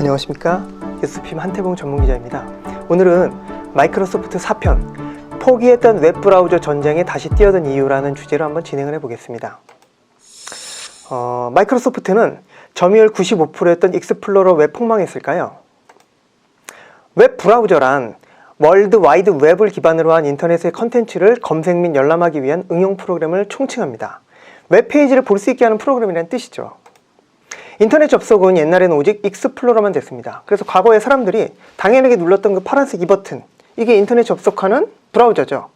안녕하십니까, 뉴스핌 한태봉 전문기자입니다. 오늘은 마이크로소프트 4편 포기했던 웹브라우저 전쟁에 다시 뛰어든 이유라는 주제로 한번 진행을 해보겠습니다. 마이크로소프트는 점유율 95%였던 익스플로러 왜 폭망했을까요? 웹 브라우저란 월드 와이드 웹을 기반으로 한 인터넷의 컨텐츠를 검색 및 열람하기 위한 응용 프로그램을 총칭합니다. 웹페이지를 볼 수 있게 하는 프로그램이라는 뜻이죠. 인터넷 접속은 옛날에는 오직 익스플로러만 됐습니다. 그래서 과거에 사람들이 당연하게 눌렀던 그 파란색 이 버튼, 이게 인터넷 접속하는 브라우저죠.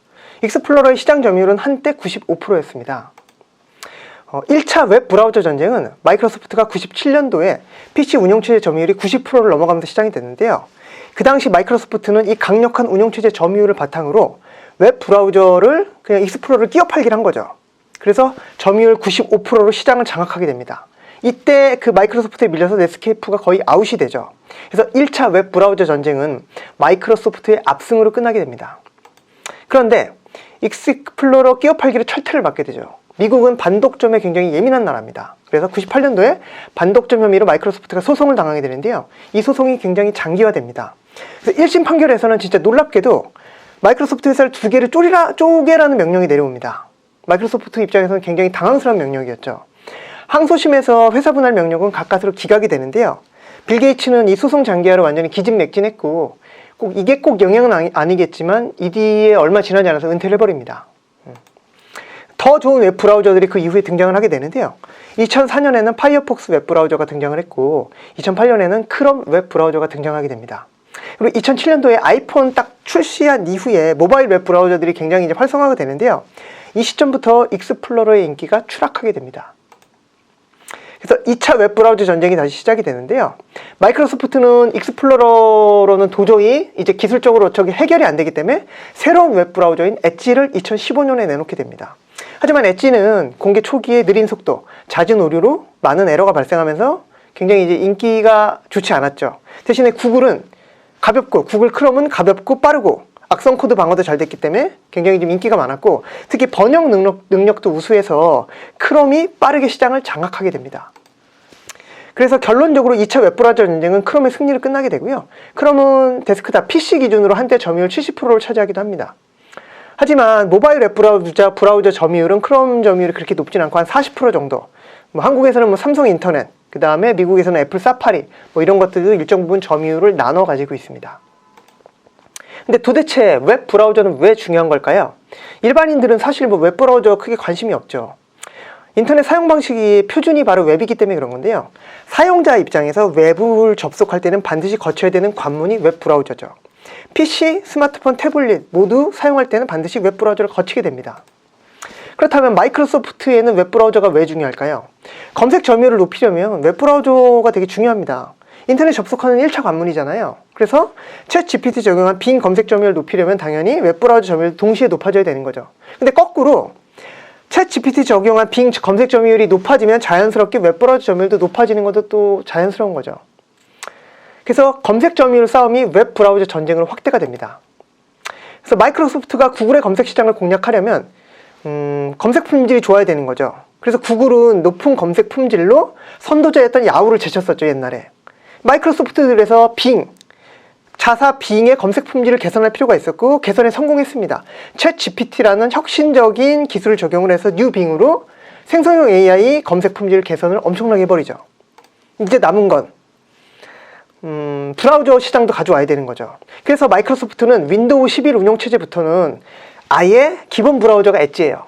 익스플로러의 시장 점유율은 한때 95%였습니다. 1차 웹 브라우저 전쟁은 마이크로소프트가 97년도에 PC 운영체제 점유율이 90%를 넘어가면서 시작이 됐는데요. 그 당시 마이크로소프트는 이 강력한 운영체제 점유율을 바탕으로 웹 브라우저를 그냥 익스플로러를 끼워 팔기를 한 거죠. 그래서 점유율 95%로 시장을 장악하게 됩니다. 이때 그 마이크로소프트에 밀려서 넷스케이프가 거의 아웃이 되죠. 그래서 1차 웹 브라우저 전쟁은 마이크로소프트의 압승으로 끝나게 됩니다. 그런데 익스플로러 끼워 팔기로 철퇴를 받게 되죠. 미국은 반독점에 굉장히 예민한 나라입니다. 그래서 98년도에 반독점 혐의로 마이크로소프트가 소송을 당하게 되는데요. 이 소송이 굉장히 장기화됩니다. 그래서 1심 판결에서는 진짜 놀랍게도 마이크로소프트 회사를 두 개를 쪼개라는 명령이 내려옵니다. 마이크로소프트 입장에서는 굉장히 당황스러운 명령이었죠. 항소심에서 회사 분할 명령은 가까스로 기각이 되는데요. 빌 게이츠는 이 소송 장기화를 완전히 기진맥진했고 이게 꼭 영향은 아니겠지만 이 뒤에 얼마 지나지 않아서 은퇴를 해버립니다. 더 좋은 웹 브라우저들이 그 이후에 등장을 하게 되는데요. 2004년에는 파이어폭스 웹 브라우저가 등장을 했고 2008년에는 크롬 웹 브라우저가 등장하게 됩니다. 그리고 2007년도에 아이폰 딱 출시한 이후에 모바일 웹 브라우저들이 굉장히 이제 활성화가 되는데요. 이 시점부터 익스플로러의 인기가 추락하게 됩니다. 그래서 2차 웹 브라우저 전쟁이 다시 시작이 되는데요. 마이크로소프트는 익스플로러로는 도저히 이제 기술적으로 저기 해결이 안 되기 때문에 새로운 웹 브라우저인 엣지를 2015년에 내놓게 됩니다. 하지만 엣지는 공개 초기에 느린 속도, 잦은 오류로 많은 에러가 발생하면서 굉장히 이제 인기가 좋지 않았죠. 대신에 구글 크롬은 가볍고 빠르고 악성 코드 방어도 잘 됐기 때문에 굉장히 좀 인기가 많았고 특히 번역 능력도 우수해서 크롬이 빠르게 시장을 장악하게 됩니다. 그래서 결론적으로 2차 웹브라우저 전쟁은 크롬의 승리를 끝나게 되고요. 크롬은 데스크탑 PC 기준으로 한때 점유율 70%를 차지하기도 합니다. 하지만 모바일 웹 브라우저 점유율은 크롬 점유율이 그렇게 높진 않고 한 40% 정도. 한국에서는 삼성 인터넷, 그 다음에 미국에서는 애플 사파리, 이런 것들도 일정 부분 점유율을 나눠 가지고 있습니다. 근데 도대체 웹 브라우저는 왜 중요한 걸까요? 일반인들은 사실 웹 브라우저 크게 관심이 없죠. 인터넷 사용 방식이 표준이 바로 웹이기 때문에 그런 건데요. 사용자 입장에서 웹을 접속할 때는 반드시 거쳐야 되는 관문이 웹 브라우저죠. PC, 스마트폰, 태블릿 모두 사용할 때는 반드시 웹 브라우저를 거치게 됩니다. 그렇다면 마이크로소프트에는 웹 브라우저가 왜 중요할까요? 검색 점유율을 높이려면 웹 브라우저가 되게 중요합니다. 인터넷 접속하는 1차 관문이잖아요. 그래서 챗 GPT 적용한 빙 검색 점유율을 높이려면 당연히 웹 브라우저 점유율이 동시에 높아져야 되는 거죠. 근데 거꾸로 챗 GPT 적용한 빙 검색 점유율이 높아지면 자연스럽게 웹 브라우저 점유율도 높아지는 것도 또 자연스러운 거죠. 그래서 검색 점유율 싸움이 웹 브라우저 전쟁으로 확대가 됩니다. 그래서 마이크로소프트가 구글의 검색 시장을 공략하려면 검색 품질이 좋아야 되는 거죠. 그래서 구글은 높은 검색 품질로 선도자였던 야후를 제쳤었죠, 옛날에. 마이크로소프트들에서 자사 빙의 검색 품질을 개선할 필요가 있었고 개선에 성공했습니다. 챗 GPT라는 혁신적인 기술을 적용을 해서 뉴빙으로 생성형 AI 검색 품질 개선을 엄청나게 해버리죠. 이제 남은 건 브라우저 시장도 가져와야 되는 거죠. 그래서 마이크로소프트는 윈도우 11 운영체제부터는 아예 기본 브라우저가 엣지예요.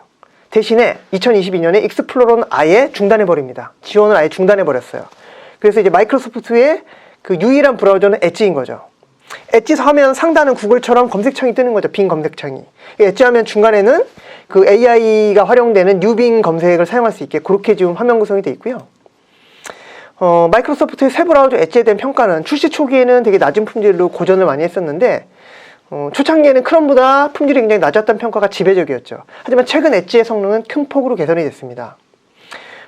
대신에 2022년에 익스플로러는 아예 중단해버립니다. 지원을 아예 중단해버렸어요. 그래서 이제 마이크로소프트의 그 유일한 브라우저는 엣지인 거죠. 엣지 하면 상단은 구글처럼 검색창이 뜨는 거죠. 빙 검색창이. 엣지 하면 중간에는 그 AI가 활용되는 뉴빙 검색을 사용할 수 있게 그렇게 지금 화면 구성이 되어 있고요. 마이크로소프트의 새 브라우저 엣지에 대한 평가는 출시 초기에는 되게 낮은 품질로 고전을 많이 했었는데 초창기에는 크롬보다 품질이 굉장히 낮았다는 평가가 지배적이었죠. 하지만 최근 엣지의 성능은 큰 폭으로 개선이 됐습니다.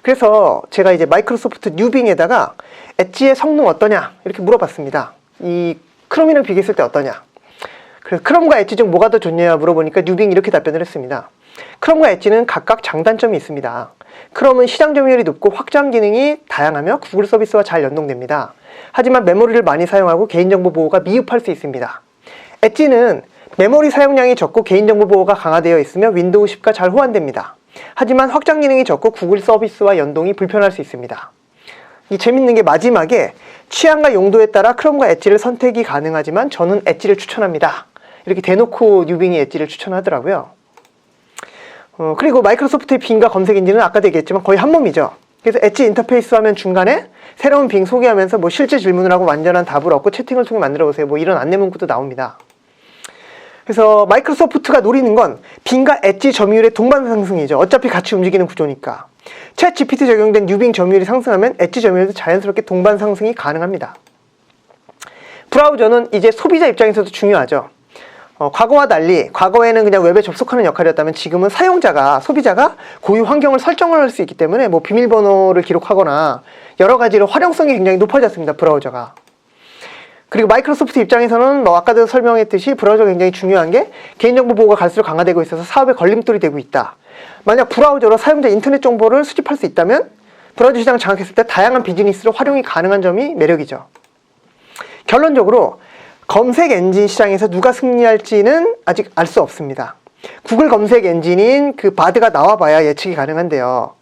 그래서 제가 이제 마이크로소프트 뉴빙에다가 엣지의 성능 어떠냐 이렇게 물어봤습니다. 이 크롬이랑 비교했을 때 어떠냐. 그래서 크롬과 엣지 중 뭐가 더 좋냐 물어보니까 뉴빙이 이렇게 답변을 했습니다. 크롬과 엣지는 각각 장단점이 있습니다. 크롬은 시장 점유율이 높고 확장 기능이 다양하며 구글 서비스와 잘 연동됩니다. 하지만 메모리를 많이 사용하고 개인정보 보호가 미흡할 수 있습니다. 엣지는 메모리 사용량이 적고 개인정보 보호가 강화되어 있으며 윈도우 10과 잘 호환됩니다. 하지만 확장 기능이 적고 구글 서비스와 연동이 불편할 수 있습니다. 이 재밌는 게 마지막에 취향과 용도에 따라 크롬과 엣지를 선택이 가능하지만 저는 엣지를 추천합니다. 이렇게 대놓고 뉴빙이 엣지를 추천하더라고요. 그리고 마이크로소프트의 빙과 검색 엔진은 아까도 얘기했지만 거의 한 몸이죠. 그래서 엣지 인터페이스 화면 중간에 새로운 빙 소개하면서 뭐 실제 질문을 하고 완전한 답을 얻고 채팅을 통해 만들어 보세요. 뭐 이런 안내 문구도 나옵니다. 그래서 마이크로소프트가 노리는 건 빙과 엣지 점유율의 동반 상승이죠. 어차피 같이 움직이는 구조니까. 챗 GPT 적용된 뉴빙 점유율이 상승하면 엣지 점유율도 자연스럽게 동반 상승이 가능합니다. 브라우저는 이제 소비자 입장에서도 중요하죠. 과거와 달리 과거에는 그냥 웹에 접속하는 역할이었다면 지금은 사용자가, 소비자가 고유 환경을 설정을 할 수 있기 때문에 뭐 비밀번호를 기록하거나 여러 가지로 활용성이 굉장히 높아졌습니다. 브라우저가. 그리고 마이크로소프트 입장에서는 뭐 아까도 설명했듯이 브라우저가 굉장히 중요한 게 개인정보 보호가 갈수록 강화되고 있어서 사업에 걸림돌이 되고 있다. 만약 브라우저로 사용자 인터넷 정보를 수집할 수 있다면 브라우저 시장을 장악했을 때 다양한 비즈니스로 활용이 가능한 점이 매력이죠. 결론적으로 검색 엔진 시장에서 누가 승리할지는 아직 알 수 없습니다. 구글 검색 엔진인 그 바드가 나와봐야 예측이 가능한데요.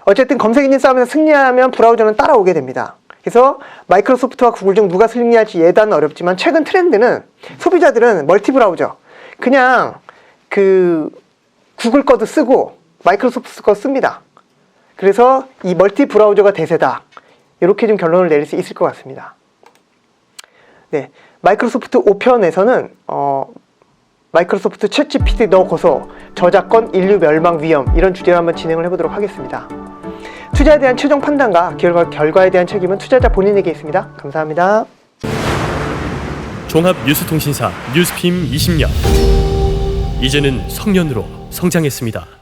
어쨌든 검색 엔진 싸움에서 승리하면 브라우저는 따라오게 됩니다. 그래서 마이크로소프트와 구글 중 누가 승리할지 예단은 어렵지만 최근 트렌드는 소비자들은 멀티 브라우저, 그냥 그 구글 거도 쓰고 마이크로소프트 거 씁니다. 그래서 이 멀티 브라우저가 대세다. 이렇게 좀 결론을 내릴 수 있을 것 같습니다. 네, 마이크로소프트 5편에서는 마이크로소프트 챗 GPT 너 고소, 저작권, 인류 멸망 위험 이런 주제로 한번 진행을 해보도록 하겠습니다. 투자에 대한 최종 판단과 결과에 대한 책임은 투자자 본인에게 있습니다. 감사합니다. 종합 뉴스통신사 뉴스핌 20년. 이제는 성년으로 성장했습니다.